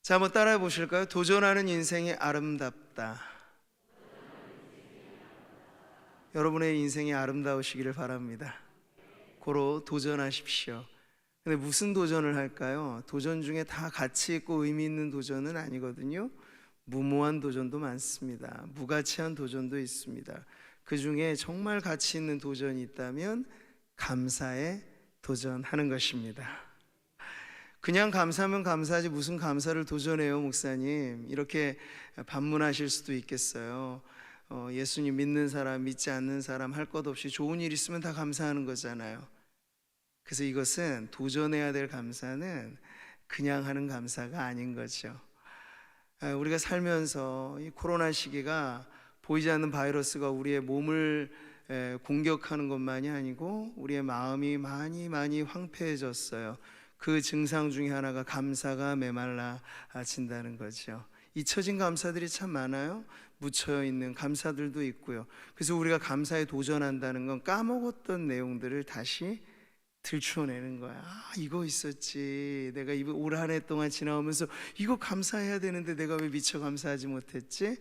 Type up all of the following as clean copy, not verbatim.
자, 한번 따라해 보실까요? 도전하는 인생이 아름답다. 여러분의 인생이 아름다우시기를 바랍니다. 고로 도전하십시오. 근데 무슨 도전을 할까요? 도전 중에 다 가치 있고 의미 있는 도전은 아니거든요. 무모한 도전도 많습니다. 무가치한 도전도 있습니다. 그 중에 정말 가치 있는 도전이 있다면 감사에 도전하는 것입니다. 그냥 감사하면 감사하지 무슨 감사를 도전해요, 목사님? 이렇게 반문하실 수도 있겠어요. 예수님 믿는 사람, 믿지 않는 사람 할 것 없이 좋은 일 있으면 다 감사하는 거잖아요. 그래서 이것은 도전해야 될 감사는 그냥 하는 감사가 아닌 거죠. 우리가 살면서 이 코로나 시기가 보이지 않는 바이러스가 우리의 몸을 공격하는 것만이 아니고 우리의 마음이 많이 황폐해졌어요. 그 증상 중에 하나가 감사가 메말라진다는 거죠. 잊혀진 감사들이 참 많아요. 묻혀있는 감사들도 있고요. 그래서 우리가 감사에 도전한다는 건 까먹었던 내용들을 다시 들추어내는 거야. 이거 있었지. 내가 올 한 해 동안 지나오면서 이거 감사해야 되는데 내가 왜 미처 감사하지 못했지?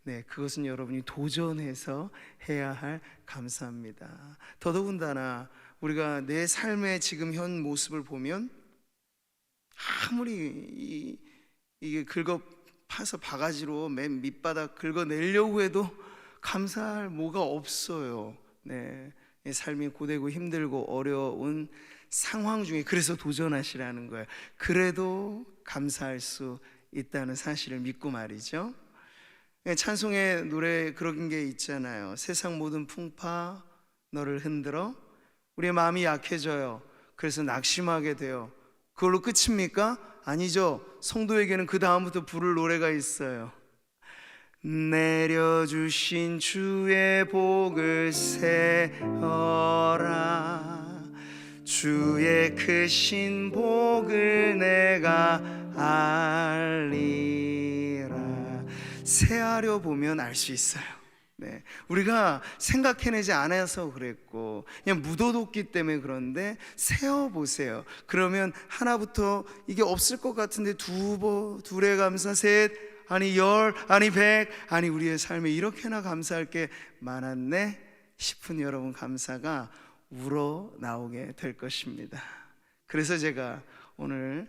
네, 그것은 여러분이 도전해서 해야 할 감사입니다. 더더군다나 우리가 내 삶의 지금 현 모습을 보면 아무리 이게 파서 바가지로 맨 밑바닥 긁어내려고 해도 감사할 뭐가 없어요. 네, 삶이 고되고 힘들고 어려운 상황 중에 그래서 도전하시라는 거예요. 그래도 감사할 수 있다는 사실을 믿고 말이죠. 찬송의 노래 그런 게 있잖아요. 세상 모든 풍파 너를 흔들어 우리의 마음이 약해져요. 그래서 낙심하게 돼요. 그걸로 끝입니까? 아니죠. 성도에게는 그 다음부터 부를 노래가 있어요. 내려주신 주의 복을 세어라. 주의 크신 복을 내가 알리라. 세하려 보면 알 수 있어요. 네, 우리가 생각해내지 않아서 그랬고 그냥 묻어뒀기 때문에 그런데 세어보세요. 그러면 하나부터 이게 없을 것 같은데 둘의 감사, 셋, 아니 열, 아니 백, 아니 우리의 삶에 이렇게나 감사할 게 많았네 싶은 여러분 감사가 우러나오게 될 것입니다. 그래서 제가 오늘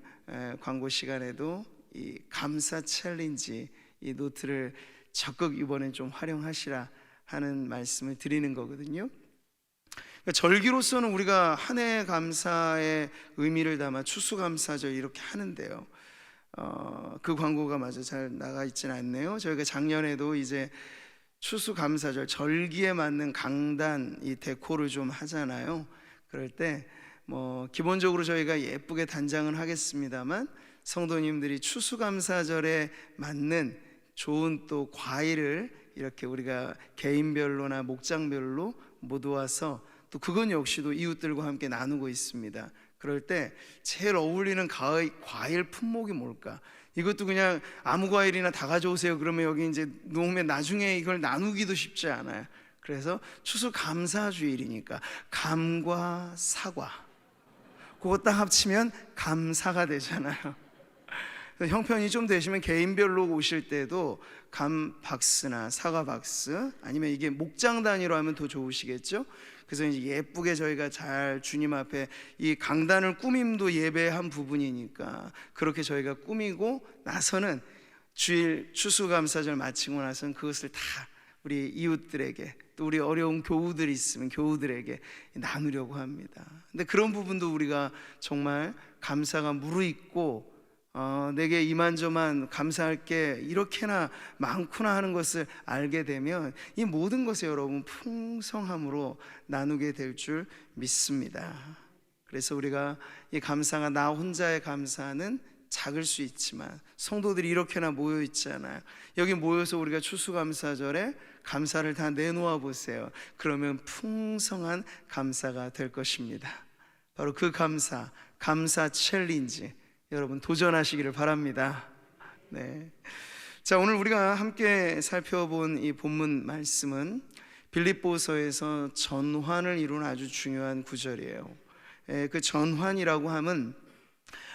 광고 시간에도 이 감사 챌린지 이 노트를 적극 이번엔 좀 활용하시라 하는 말씀을 드리는 거거든요. 그러니까 절기로서는 우리가 한 해 감사의 의미를 담아 추수감사절 이렇게 하는데요. 그 광고가 마저 잘 나가 있지는 않네요. 저희가 작년에도 이제 추수감사절 절기에 맞는 강단 이 데코를 좀 하잖아요. 그럴 때 뭐 기본적으로 저희가 예쁘게 단장은 하겠습니다만 성도님들이 추수감사절에 맞는 좋은 또 과일을 이렇게 우리가 개인별로나 목장별로 모두와서 또 그건 역시도 이웃들과 함께 나누고 있습니다. 그럴 때 제일 어울리는 과일 품목이 뭘까? 이것도 그냥 아무 과일이나 다 가져오세요 그러면 여기 이제 놓으면 나중에 이걸 나누기도 쉽지 않아요. 그래서 추수감사주일이니까 감과 사과 그거 딱 합치면 감사가 되잖아요. 형편이 좀 되시면 개인별로 오실 때도 감 박스나 사과 박스 아니면 이게 목장 단위로 하면 더 좋으시겠죠? 그래서 이제 예쁘게 저희가 잘 주님 앞에 이 강단을 꾸밈도 예배의 한 부분이니까 그렇게 저희가 꾸미고 나서는 주일 추수감사절 마치고 나서는 그것을 다 우리 이웃들에게 또 우리 어려운 교우들이 있으면 교우들에게 나누려고 합니다. 근데 그런 부분도 우리가 정말 감사가 무르익고 내게 이만저만 감사할 게 이렇게나 많구나 하는 것을 알게 되면 이 모든 것에 여러분 풍성함으로 나누게 될 줄 믿습니다. 그래서 우리가 이 감사가 나 혼자의 감사는 작을 수 있지만 성도들이 이렇게나 모여 있잖아요. 여기 모여서 우리가 추수감사절에 감사를 다 내놓아 보세요. 그러면 풍성한 감사가 될 것입니다. 바로 그 감사 챌린지 여러분 도전하시기를 바랍니다. 네. 자, 오늘 우리가 함께 살펴본 이 본문 말씀은 빌립보서에서 전환을 이룬 아주 중요한 구절이에요. 그 전환이라고 하면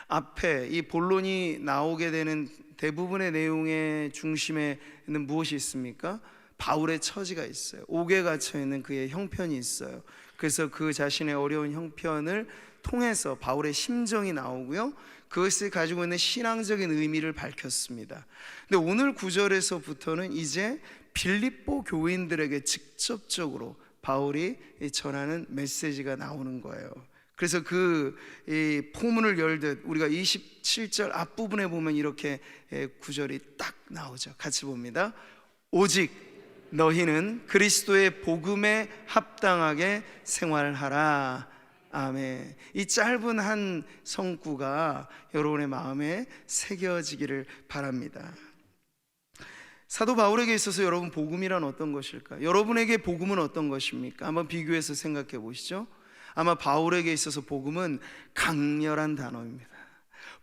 앞에 이 본론이 나오게 되는 대부분의 내용의 중심에는 무엇이 있습니까? 바울의 처지가 있어요. 옥에 갇혀 있는 그의 형편이 있어요. 그래서 그 자신의 어려운 형편을 통해서 바울의 심정이 나오고요, 그것을 가지고 있는 신앙적인 의미를 밝혔습니다. 근데 오늘 구절에서부터는 이제 빌립보 교인들에게 직접적으로 바울이 전하는 메시지가 나오는 거예요. 그래서 그 포문을 열듯 우리가 27절 앞부분에 보면 이렇게 구절이 딱 나오죠. 같이 봅니다. 오직 너희는 그리스도의 복음에 합당하게 생활하라. 아멘. 이 짧은 한 성구가 여러분의 마음에 새겨지기를 바랍니다. 사도 바울에게 있어서 여러분, 복음이란 어떤 것일까? 여러분에게 복음은 어떤 것입니까? 한번 비교해서 생각해 보시죠. 아마 바울에게 있어서 복음은 강렬한 단어입니다.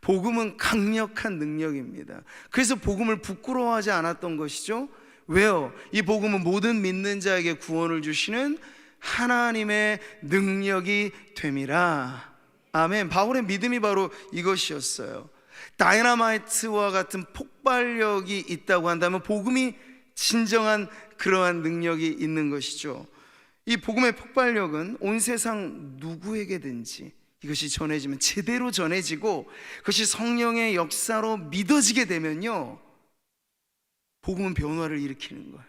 복음은 강력한 능력입니다. 그래서 복음을 부끄러워하지 않았던 것이죠. 왜요? 이 복음은 모든 믿는 자에게 구원을 주시는 하나님의 능력이 됨이라. 아멘. 바울의 믿음이 바로 이것이었어요. 다이너마이트와 같은 폭발력이 있다고 한다면 복음이 진정한 그러한 능력이 있는 것이죠. 이 복음의 폭발력은 온 세상 누구에게든지 이것이 전해지면, 제대로 전해지고 그것이 성령의 역사로 믿어지게 되면요, 복음은 변화를 일으키는 거예요.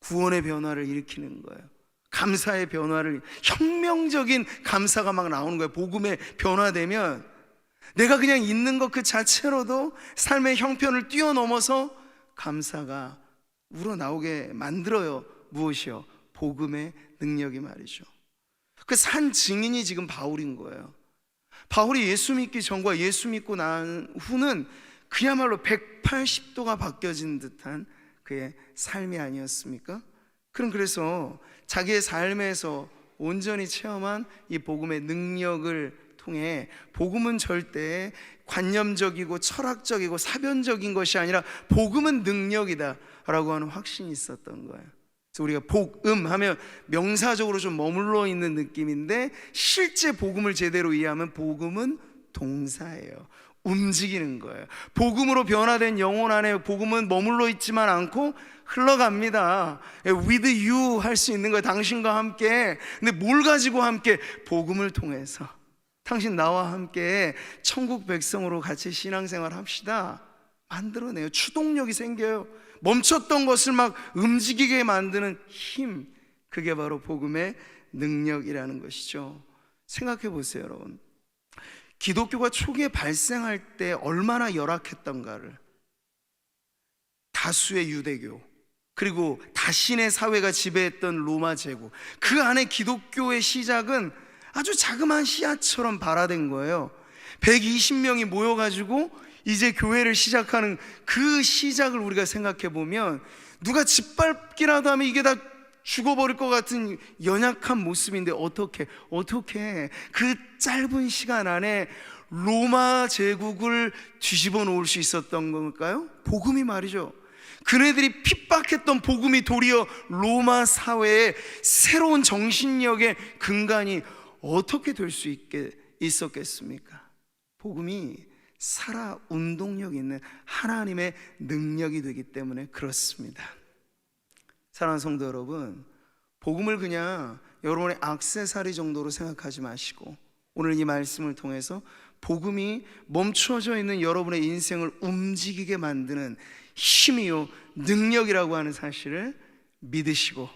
구원의 변화를 일으키는 거예요. 감사의 변화를, 혁명적인 감사가 막 나오는 거예요. 복음에 변화되면 내가 그냥 있는 것 그 자체로도 삶의 형편을 뛰어넘어서 감사가 우러나오게 만들어요. 무엇이요? 복음의 능력이 말이죠. 그 산 증인이 지금 바울인 거예요. 바울이 예수 믿기 전과 예수 믿고 난 후는 그야말로 180도가 바뀌어진 듯한 그의 삶이 아니었습니까? 그래서 자기의 삶에서 온전히 체험한 이 복음의 능력을 통해, 복음은 절대 관념적이고 철학적이고 사변적인 것이 아니라 복음은 능력이다 라고 하는 확신이 있었던 거예요. 그래서 우리가 복음 하면 명사적으로 좀 머물러 있는 느낌인데, 실제 복음을 제대로 이해하면 복음은 동사예요. 움직이는 거예요. 복음으로 변화된 영혼 안에 복음은 머물러 있지만 않고 흘러갑니다. With you 할 수 있는 거예요. 당신과 함께. 근데 뭘 가지고 함께? 복음을 통해서. 당신 나와 함께 천국 백성으로 같이 신앙생활 합시다. 만들어내요. 추동력이 생겨요. 멈췄던 것을 막 움직이게 만드는 힘, 그게 바로 복음의 능력이라는 것이죠. 생각해 보세요, 여러분. 기독교가 초기에 발생할 때 얼마나 열악했던가를, 다수의 유대교, 그리고 다신의 사회가 지배했던 로마 제국, 그 안에 기독교의 시작은 아주 자그마한 씨앗처럼 발화된 거예요. 120명이 모여가지고 이제 교회를 시작하는 그 시작을 우리가 생각해 보면, 누가 짓밟기라도 하면 이게 다 죽어버릴 것 같은 연약한 모습인데 어떻게 그 짧은 시간 안에 로마 제국을 뒤집어 놓을 수 있었던 걸까요? 복음이 말이죠. 그네들이 핍박했던 복음이 도리어 로마 사회의 새로운 정신력의 근간이 어떻게 될 수 있었겠습니까? 복음이 살아 운동력 있는 하나님의 능력이 되기 때문에 그렇습니다. 사랑하는 성도 여러분, 복음을 그냥 여러분의 액세서리 정도로 생각하지 마시고, 오늘 이 말씀을 통해서 복음이 멈춰져 있는 여러분의 인생을 움직이게 만드는 힘이요 능력이라고 하는 사실을 믿으시고,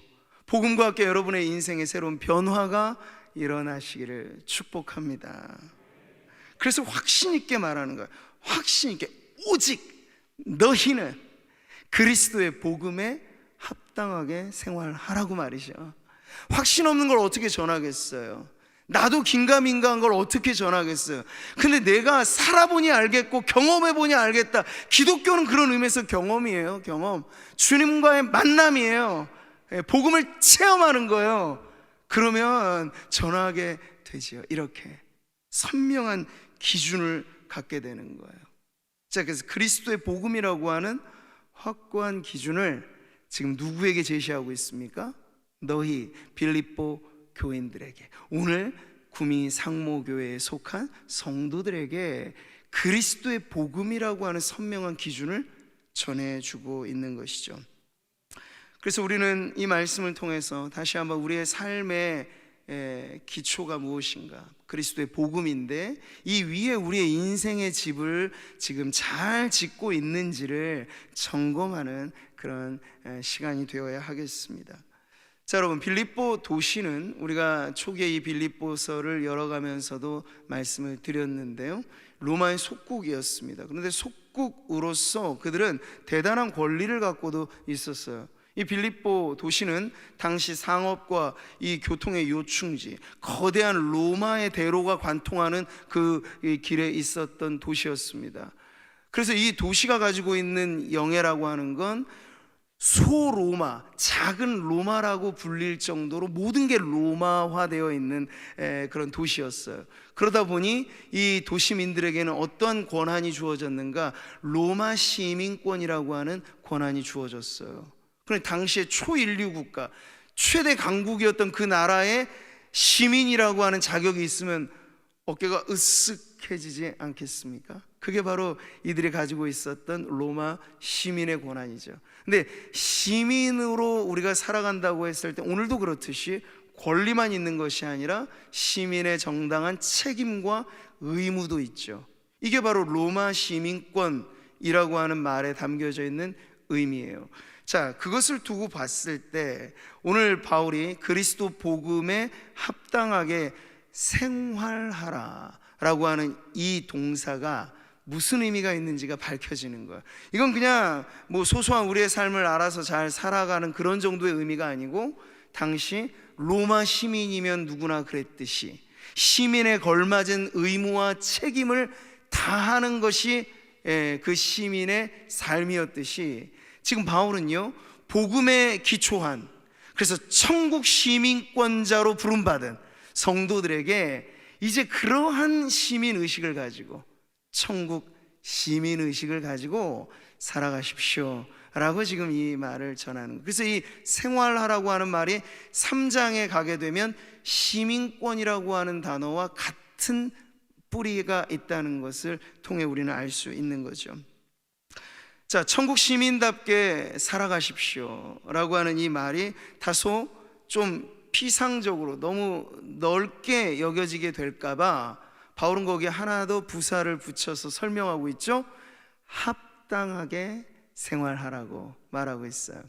복음과 함께 여러분의 인생에 새로운 변화가 일어나시기를 축복합니다. 그래서 확신 있게 말하는 거예요. 확신 있게. 오직 너희는 그리스도의 복음에 합당하게 생활하라고 말이죠. 확신 없는 걸 어떻게 전하겠어요? 나도 긴가민가한 걸 어떻게 전하겠어요? 근데 내가 살아보니 알겠고 경험해보니 알겠다. 기독교는 그런 의미에서 경험이에요. 경험. 주님과의 만남이에요. 복음을 체험하는 거예요. 그러면 전하게 되지요. 이렇게 선명한 기준을 갖게 되는 거예요. 자, 그래서 그리스도의 복음이라고 하는 확고한 기준을 지금 누구에게 제시하고 있습니까? 너희 빌립보 교인들에게, 오늘 구미 상모교회에 속한 성도들에게 그리스도의 복음이라고 하는 선명한 기준을 전해주고 있는 것이죠. 그래서 우리는 이 말씀을 통해서 다시 한번 우리의 삶의 기초가 무엇인가, 그리스도의 복음인데 이 위에 우리의 인생의 집을 지금 잘 짓고 있는지를 점검하는 그런 시간이 되어야 하겠습니다. 자, 여러분, 빌립보 도시는 우리가 초기에 이 빌립보서를 열어가면서도 말씀을 드렸는데요, 로마의 속국이었습니다. 그런데 속국으로서 그들은 대단한 권리를 갖고도 있었어요. 이 빌립보 도시는 당시 상업과 이 교통의 요충지, 거대한 로마의 대로가 관통하는 그 길에 있었던 도시였습니다. 그래서 이 도시가 가지고 있는 영예라고 하는 건 소로마, 작은 로마라고 불릴 정도로 모든 게 로마화되어 있는 그런 도시였어요. 그러다 보니 이 도시민들에게는 어떤 권한이 주어졌는가? 로마 시민권이라고 하는 권한이 주어졌어요. 그러니까 당시의 초인류 국가, 최대 강국이었던 그 나라의 시민이라고 하는 자격이 있으면 어깨가 으쓱해지지 않겠습니까? 그게 바로 이들이 가지고 있었던 로마 시민의 권한이죠. 근데 시민으로 우리가 살아간다고 했을 때 오늘도 그렇듯이 권리만 있는 것이 아니라 시민의 정당한 책임과 의무도 있죠. 이게 바로 로마 시민권이라고 하는 말에 담겨져 있는 의미예요. 자, 그것을 두고 봤을 때 오늘 바울이 그리스도 복음에 합당하게 생활하라 라고 하는 이 동사가 무슨 의미가 있는지가 밝혀지는 거예요. 이건 그냥 뭐 소소한 우리의 삶을 알아서 잘 살아가는 그런 정도의 의미가 아니고, 당시 로마 시민이면 누구나 그랬듯이 시민에 걸맞은 의무와 책임을 다하는 것이 그 시민의 삶이었듯이, 지금 바울은요, 복음에 기초한, 그래서 천국 시민권자로 부름받은 성도들에게 이제 그러한 시민의식을 가지고, 천국 시민의식을 가지고 살아가십시오 라고 지금 이 말을 전하는 거예요. 그래서 이 생활하라고 하는 말이 3장에 가게 되면 시민권이라고 하는 단어와 같은 뿌리가 있다는 것을 통해 우리는 알 수 있는 거죠. 자, 천국 시민답게 살아가십시오 라고 하는 이 말이 다소 좀 피상적으로 너무 넓게 여겨지게 될까봐 바울은 거기에 하나 더 부사를 붙여서 설명하고 있죠. 합당하게 생활하라고 말하고 있어요.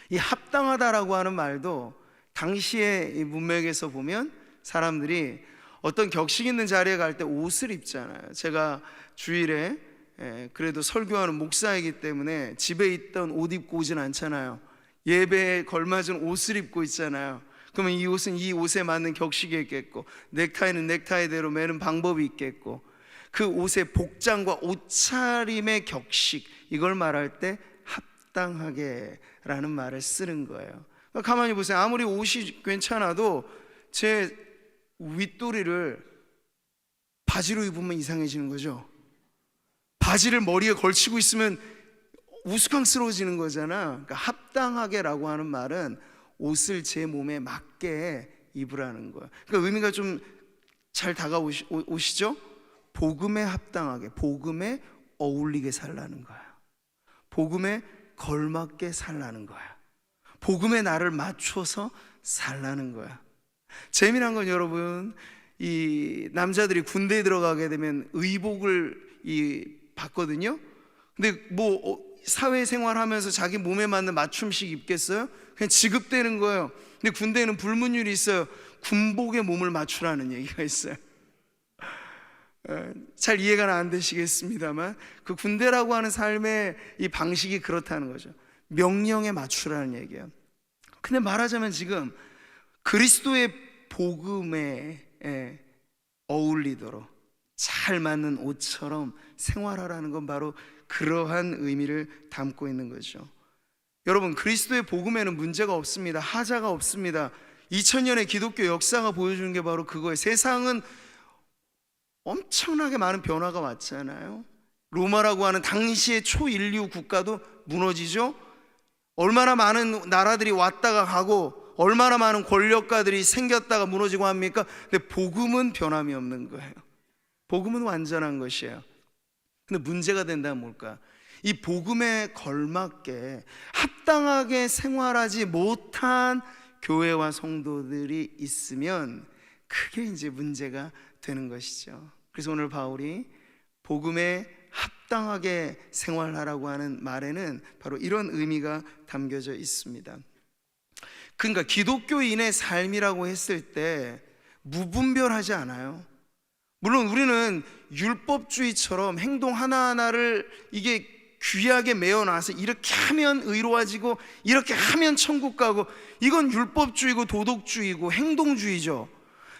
이 합당하다라고 하는 말도 당시의 이 문맥에서 보면 사람들이 어떤 격식 있는 자리에 갈 때 옷을 입잖아요. 제가 주일에 그래도 설교하는 목사이기 때문에 집에 있던 옷 입고 오진 않잖아요. 예배에 걸맞은 옷을 입고 있잖아요. 그러면 이 옷은 이 옷에 맞는 격식이 있겠고, 넥타이는 넥타이대로 매는 방법이 있겠고, 그 옷의 복장과 옷차림의 격식, 이걸 말할 때 합당하게 라는 말을 쓰는 거예요. 그러니까 가만히 보세요. 아무리 옷이 괜찮아도 제 윗도리를 바지로 입으면 이상해지는 거죠. 바지를 머리에 걸치고 있으면 우스꽝스러워지는 거잖아. 그러니까 합당하게라고 하는 말은 옷을 제 몸에 맞게 입으라는 거야. 그러니까 의미가 좀 잘 다가오시죠? 복음에 합당하게, 복음에 어울리게 살라는 거야. 복음에 걸맞게 살라는 거야. 복음에 나를 맞춰서 살라는 거야. 재미난 건 여러분, 이 남자들이 군대에 들어가게 되면 의복을 받거든요. 근데 뭐 사회생활하면서 자기 몸에 맞는 맞춤식 입겠어요? 그냥 지급되는 거예요. 근데 군대에는 불문율이 있어요. 군복에 몸을 맞추라는 얘기가 있어요. 잘 이해가 안 되시겠습니다만 그 군대라고 하는 삶의 이 방식이 그렇다는 거죠. 명령에 맞추라는 얘기예요. 근데 말하자면 지금 그리스도의 복음에 어울리도록 잘 맞는 옷처럼 생활하라는 건 바로 그러한 의미를 담고 있는 거죠. 여러분, 그리스도의 복음에는 문제가 없습니다. 하자가 없습니다. 2000년의 기독교 역사가 보여주는 게 바로 그거예요. 세상은 엄청나게 많은 변화가 왔잖아요. 로마라고 하는 당시의 초인류 국가도 무너지죠. 얼마나 많은 나라들이 왔다가 가고 얼마나 많은 권력가들이 생겼다가 무너지고 합니까? 근데 복음은 변함이 없는 거예요. 복음은 완전한 것이에요. 근데 문제가 된다면 뭘까? 이 복음에 걸맞게 합당하게 생활하지 못한 교회와 성도들이 있으면 그게 이제 문제가 되는 것이죠. 그래서 오늘 바울이 복음에 합당하게 생활하라고 하는 말에는 바로 이런 의미가 담겨져 있습니다. 그러니까 기독교인의 삶이라고 했을 때 무분별하지 않아요. 물론 우리는 율법주의처럼 행동 하나하나를 이게 귀하게 메어놔서 이렇게 하면 의로워지고 이렇게 하면 천국 가고, 이건 율법주의고 도덕주의고 행동주의죠.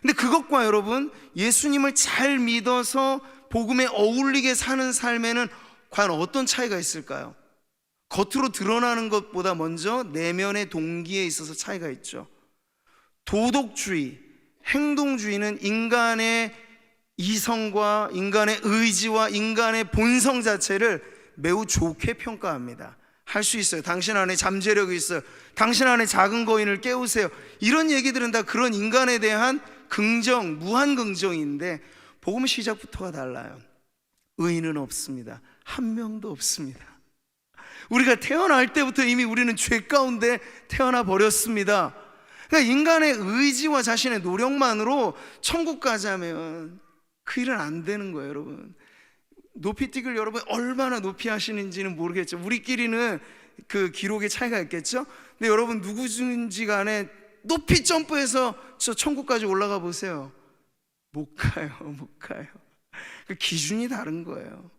근데 그것과 여러분 예수님을 잘 믿어서 복음에 어울리게 사는 삶에는 과연 어떤 차이가 있을까요? 겉으로 드러나는 것보다 먼저 내면의 동기에 있어서 차이가 있죠. 도덕주의, 행동주의는 인간의 이성과 인간의 의지와 인간의 본성 자체를 매우 좋게 평가합니다. 할 수 있어요. 당신 안에 잠재력이 있어요. 당신 안에 작은 거인을 깨우세요. 이런 얘기들은 다 그런 인간에 대한 긍정, 무한 긍정인데 복음 시작부터가 달라요. 의인은 없습니다. 한 명도 없습니다. 우리가 태어날 때부터 이미 우리는 죄 가운데 태어나 버렸습니다. 그러니까 인간의 의지와 자신의 노력만으로 천국 가자면 그 일은 안 되는 거예요, 여러분. 높이뛰기를 여러분 얼마나 높이 하시는지는 모르겠죠. 우리끼리는 그 기록의 차이가 있겠죠. 근데 여러분 누구든지 간에 높이 점프해서 저 천국까지 올라가 보세요. 못 가요. 그 기준이 다른 거예요.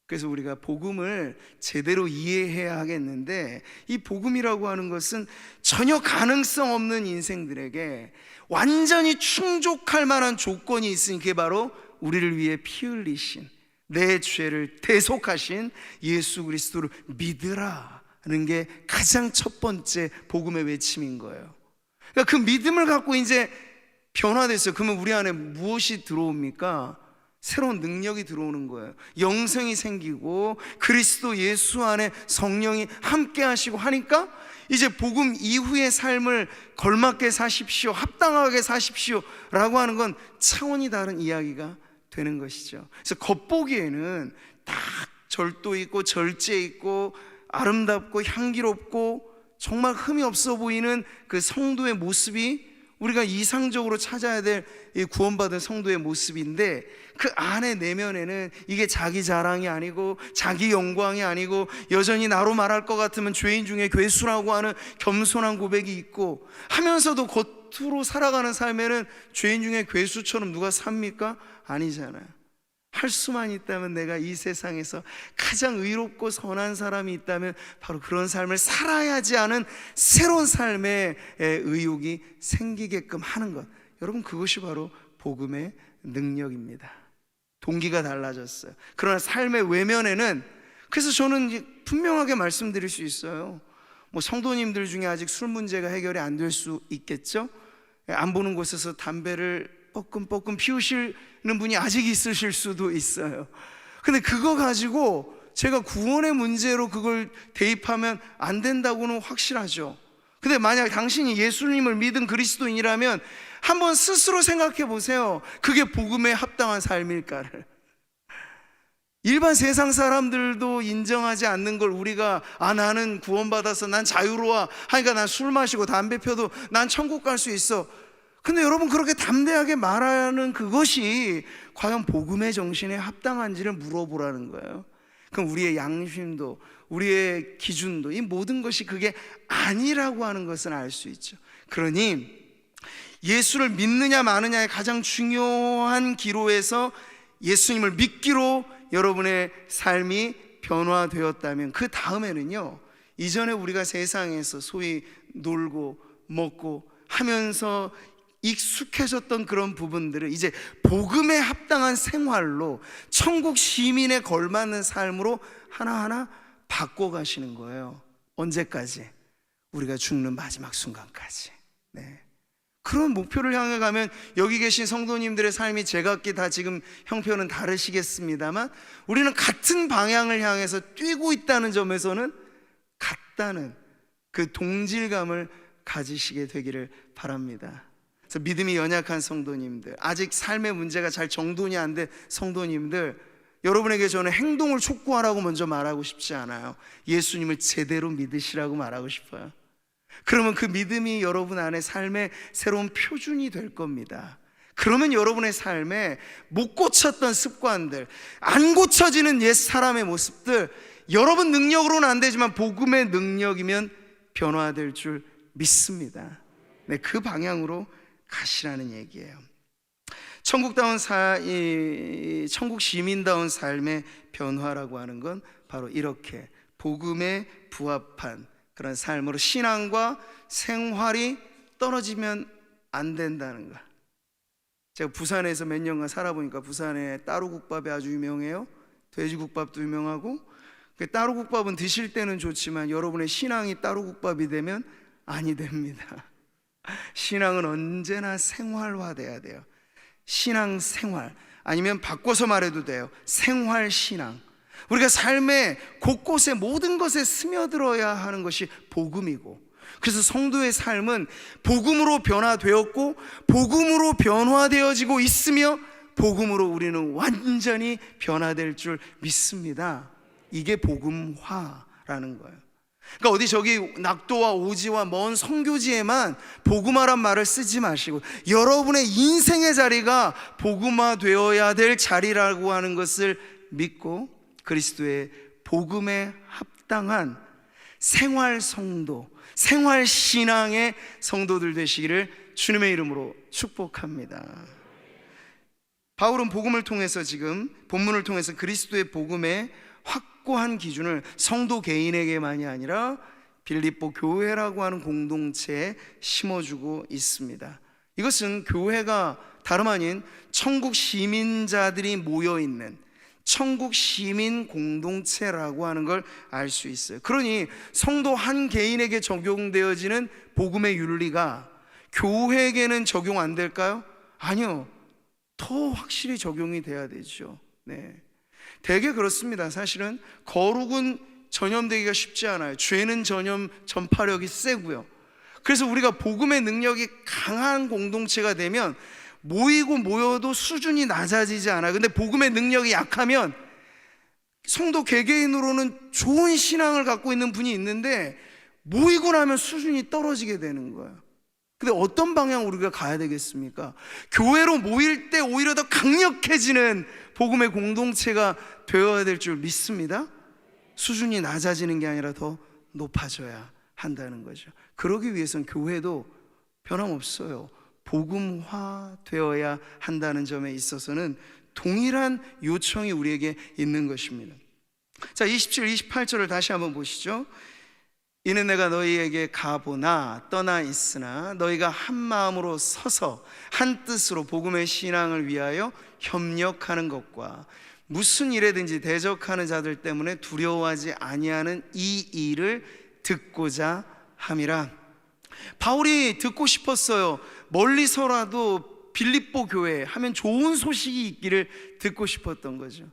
그래서 우리가 복음을 제대로 이해해야 하겠는데, 이 복음이라고 하는 것은 전혀 가능성 없는 인생들에게 완전히 충족할 만한 조건이 있으니 그게 바로 우리를 위해 피 흘리신, 내 죄를 대속하신 예수 그리스도를 믿으라는 게 가장 첫 번째 복음의 외침인 거예요. 그러니까 그 믿음을 갖고 이제 변화됐어요. 그러면 우리 안에 무엇이 들어옵니까? 새로운 능력이 들어오는 거예요. 영생이 생기고 그리스도 예수 안에 성령이 함께 하시고 하니까 이제 복음 이후의 삶을 걸맞게 사십시오, 합당하게 사십시오 라고 하는 건 차원이 다른 이야기가 되는 것이죠. 그래서 겉보기에는 딱 절도 있고 절제 있고 아름답고 향기롭고 정말 흠이 없어 보이는 그 성도의 모습이 우리가 이상적으로 찾아야 될 이 구원받은 성도의 모습인데, 그 안에 내면에는 이게 자기 자랑이 아니고 자기 영광이 아니고 여전히 나로 말할 것 같으면 죄인 중에 괴수라고 하는 겸손한 고백이 있고, 하면서도 겉으로 살아가는 삶에는 죄인 중에 괴수처럼 누가 삽니까? 아니잖아요. 할 수만 있다면 내가 이 세상에서 가장 의롭고 선한 사람이 있다면 바로 그런 삶을 살아야지 하는 새로운 삶의 의욕이 생기게끔 하는 것, 여러분 그것이 바로 복음의 능력입니다. 동기가 달라졌어요. 그러나 삶의 외면에는, 그래서 저는 분명하게 말씀드릴 수 있어요. 뭐 성도님들 중에 아직 술 문제가 해결이 안 될 수 있겠죠. 안 보는 곳에서 담배를 뻐끔뻐끔 피우시는 분이 아직 있으실 수도 있어요. 근데 그거 가지고 제가 구원의 문제로 그걸 대입하면 안 된다고는 확실하죠. 근데 만약 당신이 예수님을 믿은 그리스도인이라면 한번 스스로 생각해 보세요. 그게 복음에 합당한 삶일까를. 일반 세상 사람들도 인정하지 않는 걸 우리가 나는 구원받아서 난 자유로워 하니까 난 술 마시고 담배 펴도 난 천국 갈 수 있어. 근데 여러분 그렇게 담대하게 말하는 그것이 과연 복음의 정신에 합당한지를 물어보라는 거예요. 그럼 우리의 양심도 우리의 기준도 이 모든 것이 그게 아니라고 하는 것은 알 수 있죠. 그러니 예수를 믿느냐 마느냐의 가장 중요한 기로에서 예수님을 믿기로 여러분의 삶이 변화되었다면 그 다음에는요, 이전에 우리가 세상에서 소위 놀고 먹고 하면서 익숙해졌던 그런 부분들을 이제 복음에 합당한 생활로 천국 시민에 걸맞는 삶으로 하나하나 바꿔가시는 거예요. 언제까지? 우리가 죽는 마지막 순간까지. 네. 그런 목표를 향해 가면 여기 계신 성도님들의 삶이 제각기 다 지금 형편은 다르시겠습니다만 우리는 같은 방향을 향해서 뛰고 있다는 점에서는 같다는 그 동질감을 가지시게 되기를 바랍니다. 그래서 믿음이 연약한 성도님들, 아직 삶의 문제가 잘 정돈이 안 된 성도님들, 여러분에게 저는 행동을 촉구하라고 먼저 말하고 싶지 않아요. 예수님을 제대로 믿으시라고 말하고 싶어요. 그러면 그 믿음이 여러분 안에 삶의 새로운 표준이 될 겁니다. 그러면 여러분의 삶에 못 고쳤던 습관들, 안 고쳐지는 옛 사람의 모습들, 여러분 능력으로는 안 되지만 복음의 능력이면 변화될 줄 믿습니다. 네, 그 방향으로 가시라는 얘기예요. 천국 시민다운 삶의 변화라고 하는 건 바로 이렇게 복음에 부합한 그런 삶으로 신앙과 생활이 떨어지면 안 된다는 거. 제가 부산에서 몇 년간 살아보니까 부산에 따로국밥이 아주 유명해요. 돼지국밥도 유명하고. 따로국밥은 드실 때는 좋지만 여러분의 신앙이 따로국밥이 되면 아니 됩니다. 신앙은 언제나 생활화돼야 돼요. 신앙생활, 아니면 바꿔서 말해도 돼요. 생활신앙. 우리가 삶의 곳곳에 모든 것에 스며들어야 하는 것이 복음이고, 그래서 성도의 삶은 복음으로 변화되었고 복음으로 변화되어지고 있으며 복음으로 우리는 완전히 변화될 줄 믿습니다. 이게 복음화라는 거예요. 그러니까 어디 저기 낙도와 오지와 먼 선교지에만 복음화란 말을 쓰지 마시고 여러분의 인생의 자리가 복음화 되어야 될 자리라고 하는 것을 믿고 그리스도의 복음에 합당한 생활 성도, 생활 신앙의 성도들 되시기를 주님의 이름으로 축복합니다. 바울은 복음을 통해서 지금 본문을 통해서 그리스도의 복음의 확고한 기준을 성도 개인에게만이 아니라 빌립보 교회라고 하는 공동체에 심어주고 있습니다. 이것은 교회가 다름 아닌 천국 시민자들이 모여있는 천국 시민 공동체라고 하는 걸 알 수 있어요. 그러니 성도 한 개인에게 적용되어지는 복음의 윤리가 교회에게는 적용 안 될까요? 아니요, 더 확실히 적용이 돼야 되죠. 네. 되게 그렇습니다. 사실은 거룩은 전염되기가 쉽지 않아요. 죄는 전파력이 세고요. 그래서 우리가 복음의 능력이 강한 공동체가 되면 모이고 모여도 수준이 낮아지지 않아요. 근데 복음의 능력이 약하면 성도 개개인으로는 좋은 신앙을 갖고 있는 분이 있는데 모이고 나면 수준이 떨어지게 되는 거예요. 근데 어떤 방향으로 우리가 가야 되겠습니까? 교회로 모일 때 오히려 더 강력해지는 복음의 공동체가 되어야 될 줄 믿습니다. 수준이 낮아지는 게 아니라 더 높아져야 한다는 거죠. 그러기 위해서는 교회도 변함없어요. 복음화 되어야 한다는 점에 있어서는 동일한 요청이 우리에게 있는 것입니다. 자, 27, 28절을 다시 한번 보시죠. 이는 내가 너희에게 가보나 떠나 있으나 너희가 한 마음으로 서서 한 뜻으로 복음의 신앙을 위하여 협력하는 것과 무슨 일에든지 대적하는 자들 때문에 두려워하지 아니하는 이 일을 듣고자 함이라. 바울이 듣고 싶었어요. 멀리서라도 빌립보 교회 하면 좋은 소식이 있기를 듣고 싶었던 거죠.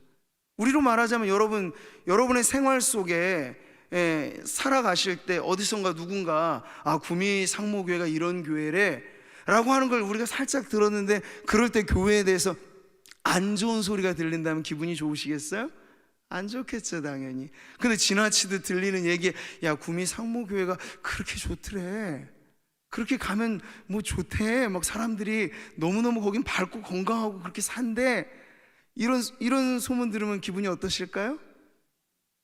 우리로 말하자면 여러분의 생활 속에 살아가실 때 어디선가 누군가 구미 상모교회가 이런 교회래 라고 하는 걸 우리가 살짝 들었는데 그럴 때 교회에 대해서 안 좋은 소리가 들린다면 기분이 좋으시겠어요? 안 좋겠죠, 당연히. 근데 지나치듯 들리는 얘기에 야, 구미 상모교회가 그렇게 좋더래, 그렇게 가면 뭐 좋대, 막 사람들이 너무너무 거긴 밝고 건강하고 그렇게 산대, 이런 소문 들으면 기분이 어떠실까요?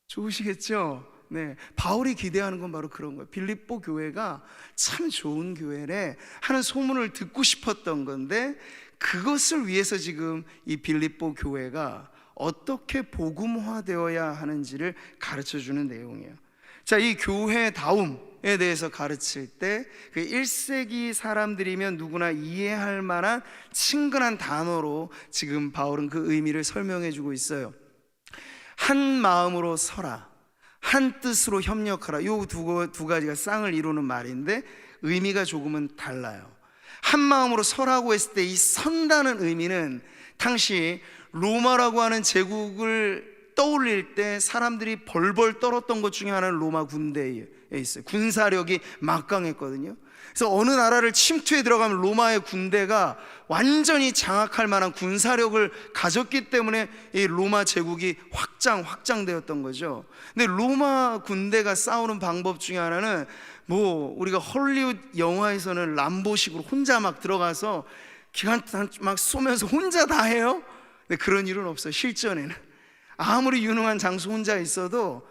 좋으시겠죠? 네, 바울이 기대하는 건 바로 그런 거예요. 빌립보 교회가 참 좋은 교회래 하는 소문을 듣고 싶었던 건데 그것을 위해서 지금 이 빌립보 교회가 어떻게 복음화되어야 하는지를 가르쳐주는 내용이에요. 자, 이 교회다움에 대해서 가르칠 때 그 1세기 사람들이면 누구나 이해할 만한 친근한 단어로 지금 바울은 그 의미를 설명해 주고 있어요. 한 마음으로 서라, 한 뜻으로 협력하라. 이 두 가지가 쌍을 이루는 말인데 의미가 조금은 달라요. 한 마음으로 서라고 했을 때 이 선다는 의미는 당시 로마라고 하는 제국을 떠올릴 때 사람들이 벌벌 떨었던 것 중에 하나는 로마 군대에 있어요. 군사력이 막강했거든요. 그래서 어느 나라를 침투해 들어가면 로마의 군대가 완전히 장악할 만한 군사력을 가졌기 때문에 이 로마 제국이 확장되었던 거죠. 근데 로마 군대가 싸우는 방법 중에 하나는 뭐 우리가 헐리우드 영화에서는 람보식으로 혼자 막 들어가서 기관탄 막 쏘면서 혼자 다 해요. 근데 그런 일은 없어요. 실전에는 아무리 유능한 장수 혼자 있어도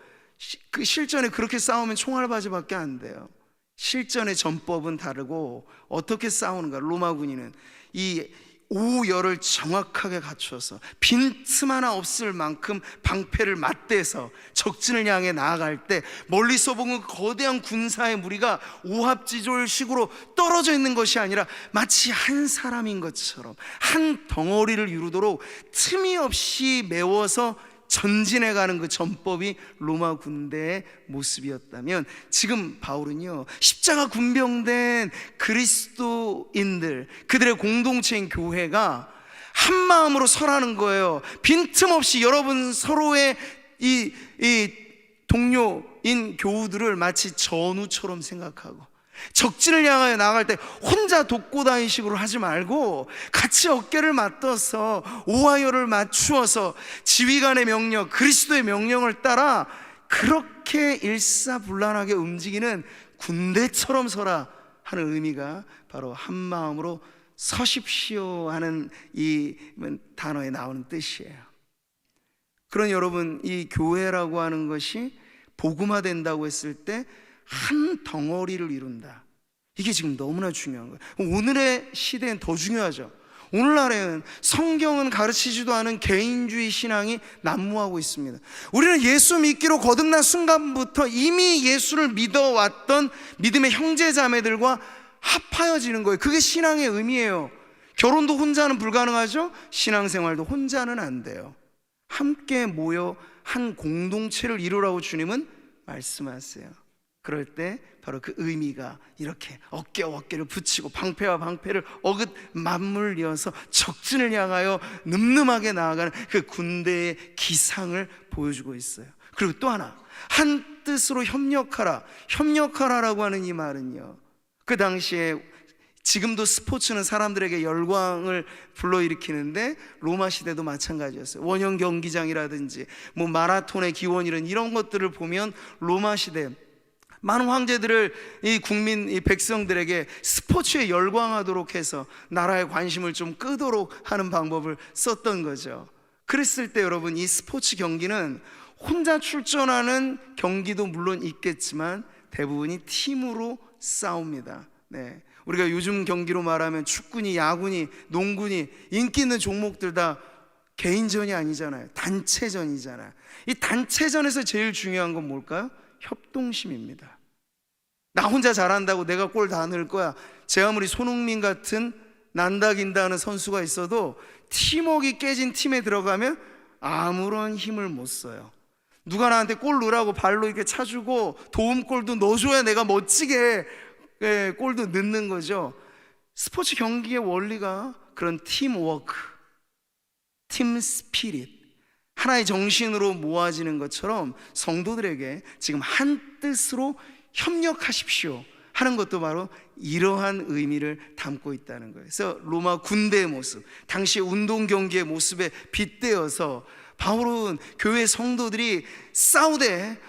그 실전에 그렇게 싸우면 총알바지밖에 안 돼요. 실전의 전법은 다르고 어떻게 싸우는가. 로마 군인은 이 오열을 정확하게 갖춰서 빈틈 하나 없을 만큼 방패를 맞대서 적진을 향해 나아갈 때 멀리서 보면 거대한 군사의 무리가 오합지졸식으로 떨어져 있는 것이 아니라 마치 한 사람인 것처럼 한 덩어리를 이루도록 틈이 없이 메워서 전진해가는 그 전법이 로마 군대의 모습이었다면, 지금 바울은요, 십자가 군병된 그리스도인들, 그들의 공동체인 교회가 한 마음으로 서라는 거예요. 빈틈없이 여러분 서로의 이 동료인 교우들을 마치 전우처럼 생각하고, 적진을 향하여 나아갈 때 혼자 독고다니 식으로 하지 말고 같이 어깨를 맞춰서 오하열을 맞추어서 지휘관의 명령, 그리스도의 명령을 따라 그렇게 일사불란하게 움직이는 군대처럼 서라 하는 의미가 바로 한 마음으로 서십시오 하는 이 단어에 나오는 뜻이에요. 그런 여러분, 이 교회라고 하는 것이 복음화된다고 했을 때 한 덩어리를 이룬다. 이게 지금 너무나 중요한 거예요. 오늘의 시대엔 더 중요하죠. 오늘날에는 성경은 가르치지도 않은 개인주의 신앙이 난무하고 있습니다. 우리는 예수 믿기로 거듭난 순간부터 이미 예수를 믿어왔던 믿음의 형제자매들과 합하여지는 거예요. 그게 신앙의 의미예요. 결혼도 혼자는 불가능하죠. 신앙생활도 혼자는 안 돼요. 함께 모여 한 공동체를 이루라고 주님은 말씀하세요. 그럴 때 바로 그 의미가 이렇게 어깨와 어깨를 붙이고 방패와 방패를 어긋 맞물려서 적진을 향하여 늠름하게 나아가는 그 군대의 기상을 보여주고 있어요. 그리고 또 하나, 한 뜻으로 협력하라라고 하는 이 말은요, 그 당시에 지금도 스포츠는 사람들에게 열광을 불러일으키는데 로마 시대도 마찬가지였어요. 원형 경기장이라든지 뭐 마라톤의 기원이란 이런 것들을 보면 로마 시대 많은 황제들을 이 국민, 이 백성들에게 스포츠에 열광하도록 해서 나라의 관심을 좀 끄도록 하는 방법을 썼던 거죠. 그랬을 때 여러분, 이 스포츠 경기는 혼자 출전하는 경기도 물론 있겠지만 대부분이 팀으로 싸웁니다. 네. 우리가 요즘 경기로 말하면 축구니 야구니 농구니 인기 있는 종목들 다 개인전이 아니잖아요. 단체전이잖아요. 이 단체전에서 제일 중요한 건 뭘까요? 협동심입니다. 나 혼자 잘한다고 내가 골 다 넣을 거야. 제 아무리 손흥민 같은 난다긴다 하는 선수가 있어도 팀워크가 깨진 팀에 들어가면 아무런 힘을 못 써요. 누가 나한테 골 넣으라고 발로 이렇게 차주고 도움골도 넣어줘야 내가 멋지게 골도 넣는 거죠. 스포츠 경기의 원리가 그런 팀워크, 팀 스피릿, 하나의 정신으로 모아지는 것처럼 성도들에게 지금 한 뜻으로 협력하십시오 하는 것도 바로 이러한 의미를 담고 있다는 거예요. 그래서 로마 군대의 모습, 당시 운동 경기의 모습에 빗대어서 바울은 교회 성도들이 싸우되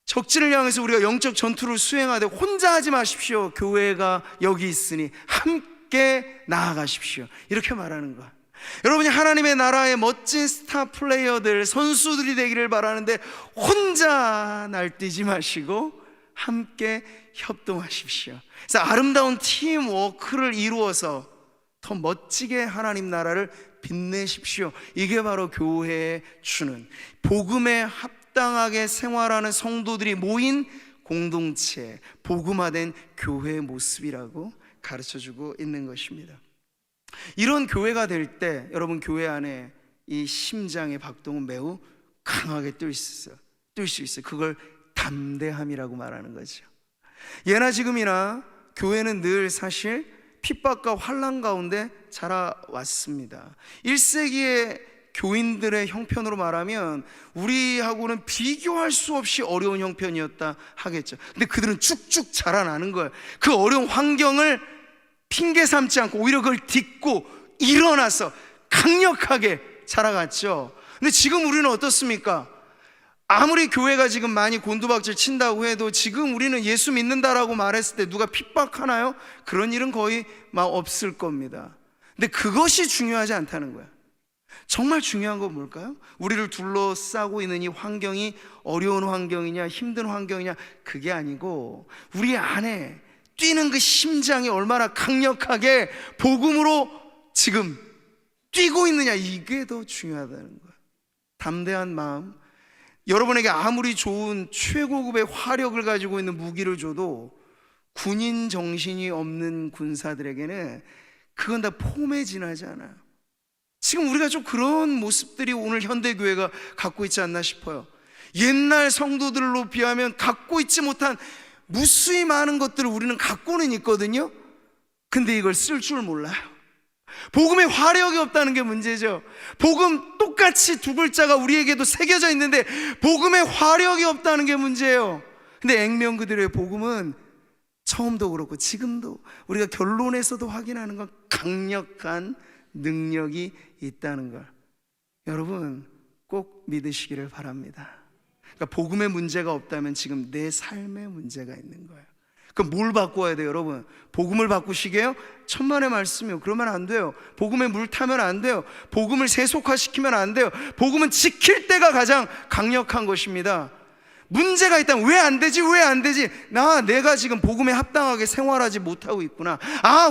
적진을 향해서 우리가 영적 전투를 수행하되 혼자 하지 마십시오. 교회가 여기 있으니 함께 나아가십시오. 이렇게 말하는 거야. 여러분이 하나님의 나라의 멋진 스타 플레이어들, 선수들이 되기를 바라는데 혼자 날뛰지 마시고 함께 협동하십시오. 그래서 아름다운 팀워크를 이루어서 더 멋지게 하나님 나라를 빛내십시오. 이게 바로 교회에 주는 복음에 합당하게 생활하는 성도들이 모인 공동체, 복음화된 교회의 모습이라고 가르쳐주고 있는 것입니다. 이런 교회가 될 때 여러분, 교회 안에 이 심장의 박동은 매우 강하게 뛸 수 있어요. 그걸 담대함이라고 말하는 거죠. 예나 지금이나 교회는 늘 사실 핍박과 환난 가운데 자라왔습니다. 1세기의 교인들의 형편으로 말하면 우리하고는 비교할 수 없이 어려운 형편이었다 하겠죠. 근데 그들은 쭉쭉 자라나는 거예요. 그 어려운 환경을 핑계 삼지 않고 오히려 그걸 딛고 일어나서 강력하게 자라갔죠. 근데 지금 우리는 어떻습니까? 아무리 교회가 지금 많이 곤두박질 친다고 해도 지금 우리는 예수 믿는다라고 말했을 때 누가 핍박하나요? 그런 일은 거의 막 없을 겁니다. 근데 그것이 중요하지 않다는 거야. 정말 중요한 건 뭘까요? 우리를 둘러싸고 있는 이 환경이 어려운 환경이냐 힘든 환경이냐 그게 아니고 우리 안에 뛰는 그 심장이 얼마나 강력하게 복음으로 지금 뛰고 있느냐, 이게 더 중요하다는 거예요. 담대한 마음. 여러분에게 아무리 좋은 최고급의 화력을 가지고 있는 무기를 줘도 군인 정신이 없는 군사들에게는 그건 다 폼에 지나지 않아요. 지금 우리가 좀 그런 모습들이 오늘 현대교회가 갖고 있지 않나 싶어요. 옛날 성도들로 비하면 갖고 있지 못한 무수히 많은 것들을 우리는 갖고는 있거든요. 근데 이걸 쓸 줄 몰라요. 복음의 화력이 없다는 게 문제죠. 복음 똑같이 두 글자가 우리에게도 새겨져 있는데 복음의 화력이 없다는 게 문제예요. 근데 액면 그대로의 복음은 처음도 그렇고 지금도 우리가 결론에서도 확인하는 건 강력한 능력이 있다는 걸 여러분 꼭 믿으시기를 바랍니다. 그러니까 복음의 문제가 없다면 지금 내 삶의 문제가 있는 거예요. 그럼 뭘 바꿔야 돼요, 여러분? 복음을 바꾸시게요? 천만의 말씀이요. 그러면 안 돼요. 복음에 물 타면 안 돼요. 복음을 세속화시키면 안 돼요. 복음은 지킬 때가 가장 강력한 것입니다. 문제가 있다면 왜 안 되지? 왜 안 되지? 내가 지금 복음에 합당하게 생활하지 못하고 있구나.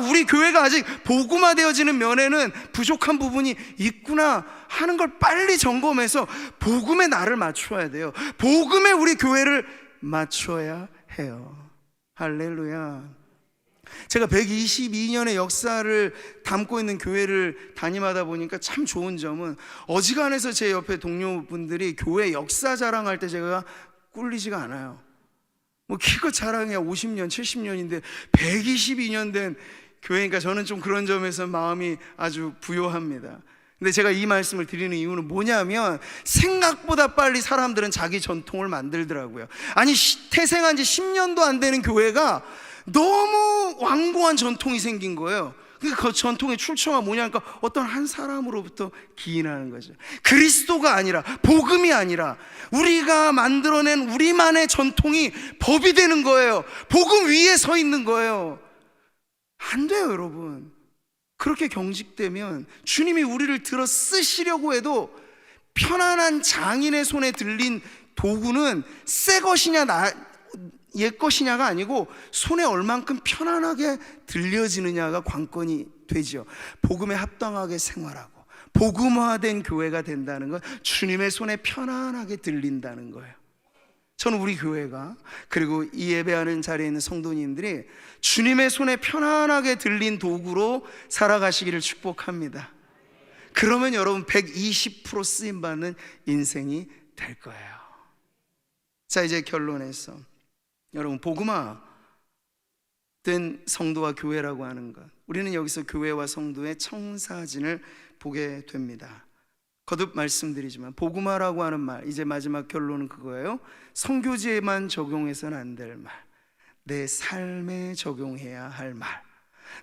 우리 교회가 아직 복음화되어지는 면에는 부족한 부분이 있구나 하는 걸 빨리 점검해서 복음에 나를 맞춰야 돼요. 복음에 우리 교회를 맞춰야 해요. 할렐루야. 제가 122년의 역사를 담고 있는 교회를 담임하다 보니까 참 좋은 점은 어지간해서 제 옆에 동료분들이 교회 역사 자랑할 때 제가 꿀리지가 않아요. 뭐 키가 자랑이야 50년 70년인데 122년 된 교회니까 저는 좀 그런 점에서 마음이 아주 부요합니다. 근데 제가 이 말씀을 드리는 이유는 뭐냐면 생각보다 빨리 사람들은 자기 전통을 만들더라고요. 아니 태생한 지 10년도 안 되는 교회가 너무 완고한 전통이 생긴 거예요. 그러니까 그 전통의 출처가 뭐냐니까 어떤 한 사람으로부터 기인하는 거죠. 그리스도가 아니라 복음이 아니라 우리가 만들어낸 우리만의 전통이 법이 되는 거예요. 복음 위에 서 있는 거예요. 안 돼요, 여러분. 그렇게 경직되면 주님이 우리를 들어 쓰시려고 해도 편안한 장인의 손에 들린 도구는 새 것이냐 옛 것이냐가 아니고 손에 얼만큼 편안하게 들려지느냐가 관건이 되죠. 복음에 합당하게 생활하고 복음화된 교회가 된다는 건 주님의 손에 편안하게 들린다는 거예요. 저는 우리 교회가 그리고 이 예배하는 자리에 있는 성도님들이 주님의 손에 편안하게 들린 도구로 살아가시기를 축복합니다. 그러면 여러분 120% 쓰임받는 인생이 될 거예요. 자, 이제 결론에서 여러분 복음화 된 성도와 교회라고 하는 것, 우리는 여기서 교회와 성도의 청사진을 보게 됩니다. 거듭 말씀드리지만 복음화라고 하는 말, 이제 마지막 결론은 그거예요. 선교지에만 적용해서는 안 될 말, 내 삶에 적용해야 할 말.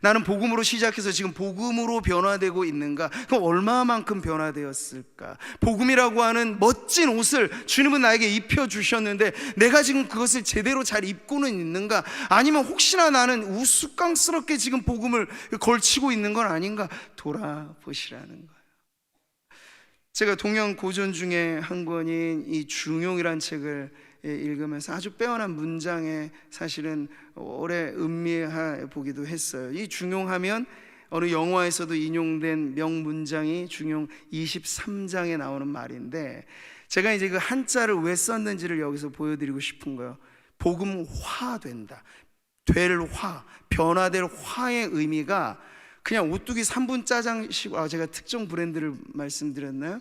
나는 복음으로 시작해서 지금 복음으로 변화되고 있는가? 그럼 얼마만큼 변화되었을까? 복음이라고 하는 멋진 옷을 주님은 나에게 입혀주셨는데 내가 지금 그것을 제대로 잘 입고는 있는가? 아니면 혹시나 나는 우스꽝스럽게 지금 복음을 걸치고 있는 건 아닌가? 돌아보시라는 거예요. 제가 동양 고전 중에 한 권인 이 중용이란 책을 읽으면서 아주 빼어난 문장에 사실은 오래 음미해 보기도 했어요. 이 중용하면 어느 영화에서도 인용된 명문장이 중용 23장에 나오는 말인데, 제가 이제 그 한자를 왜 썼는지를 여기서 보여드리고 싶은 거예요. 복음화된다, 될 화, 변화될 화의 의미가 그냥 오뚜기 3분 짜장식, 제가 특정 브랜드를 말씀드렸나요?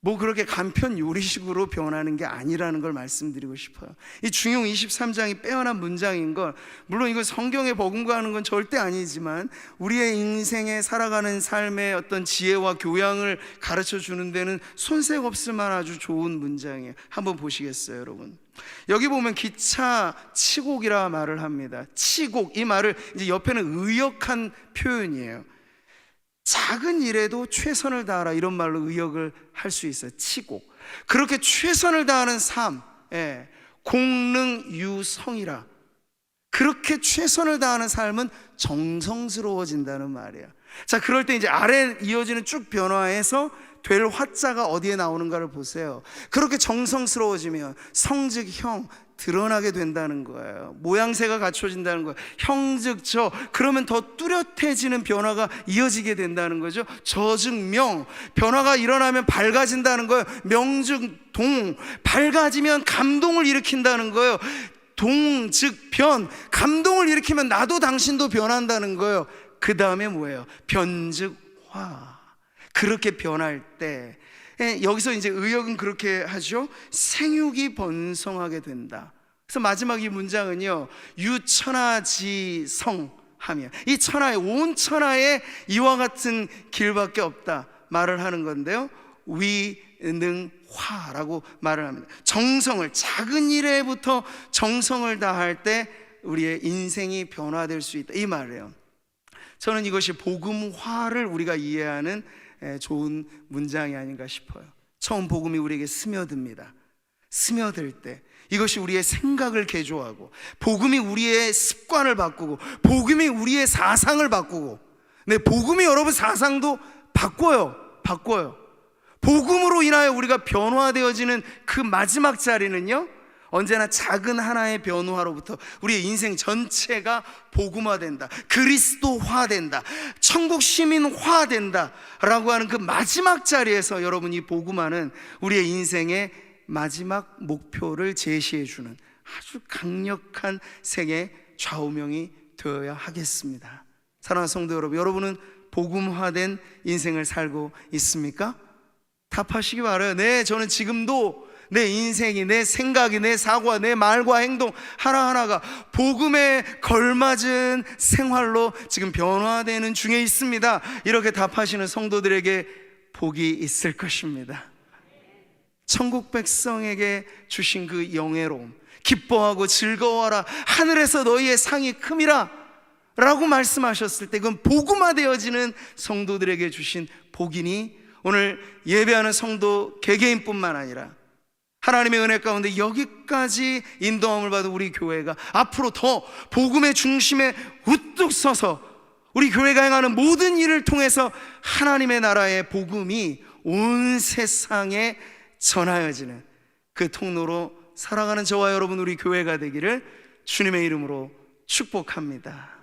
뭐 그렇게 간편 요리식으로 변하는 게 아니라는 걸 말씀드리고 싶어요. 이 중용 23장이 빼어난 문장인 걸, 물론 이건 성경에 버금가는 건 절대 아니지만 우리의 인생에 살아가는 삶의 어떤 지혜와 교양을 가르쳐 주는 데는 손색 없을 만한 아주 좋은 문장이에요. 한번 보시겠어요, 여러분? 여기 보면 기차 치곡이라 말을 합니다. 치곡, 이 말을 이제 옆에는 의역한 표현이에요. 작은 일에도 최선을 다하라, 이런 말로 의역을 할 수 있어요. 치곡. 그렇게 최선을 다하는 삶, 공능유성이라. 그렇게 최선을 다하는 삶은 정성스러워진다는 말이에요. 자, 그럴 때 이제 아래 이어지는 쭉 변화해서 될 화자가 어디에 나오는가를 보세요. 그렇게 정성스러워지면 성즉형, 드러나게 된다는 거예요. 모양새가 갖춰진다는 거예요. 형즉저, 그러면 더 뚜렷해지는 변화가 이어지게 된다는 거죠. 저즉명, 변화가 일어나면 밝아진다는 거예요. 명즉동, 밝아지면 감동을 일으킨다는 거예요. 동즉변, 감동을 일으키면 나도 당신도 변한다는 거예요. 그 다음에 뭐예요? 변즉화. 그렇게 변할 때, 여기서 이제 의역은 그렇게 하죠. 생육이 번성하게 된다. 그래서 마지막 이 문장은요, 유천하지성 하며, 이 천하에, 온 천하에 이와 같은 길밖에 없다 말을 하는 건데요, 위능화라고 말을 합니다. 정성을, 작은 일에부터 정성을 다할 때 우리의 인생이 변화될 수 있다, 이 말이에요. 저는 이것이 복음화를 우리가 이해하는 좋은 문장이 아닌가 싶어요. 처음 복음이 우리에게 스며듭니다. 스며들 때 이것이 우리의 생각을 개조하고, 복음이 우리의 습관을 바꾸고, 복음이 우리의 사상을 바꾸고, 복음이 여러분 사상도 바꿔요. 복음으로 인하여 우리가 변화되어지는 그 마지막 자리는요, 언제나 작은 하나의 변화로부터 우리의 인생 전체가 복음화된다, 그리스도화된다, 천국 시민화된다 라고 하는 그 마지막 자리에서 여러분, 이 복음화는 우리의 인생의 마지막 목표를 제시해주는 아주 강력한 생의 좌우명이 되어야 하겠습니다. 사랑하는 성도 여러분, 여러분은 복음화된 인생을 살고 있습니까? 답하시기 바라요. 네, 저는 지금도 내 인생이, 내 생각이, 내 사고와 내 말과 행동 하나하나가 복음에 걸맞은 생활로 지금 변화되는 중에 있습니다. 이렇게 답하시는 성도들에게 복이 있을 것입니다. 천국 백성에게 주신 그 영예로움, 기뻐하고 즐거워하라, 하늘에서 너희의 상이 큼이라 라고 말씀하셨을 때, 그건 복음화되어지는 성도들에게 주신 복이니, 오늘 예배하는 성도 개개인뿐만 아니라 하나님의 은혜 가운데 여기까지 인도함을 받은 우리 교회가 앞으로 더 복음의 중심에 우뚝 서서 우리 교회가 행하는 모든 일을 통해서 하나님의 나라의 복음이 온 세상에 전하여지는 그 통로로 살아가는 저와 여러분, 우리 교회가 되기를 주님의 이름으로 축복합니다.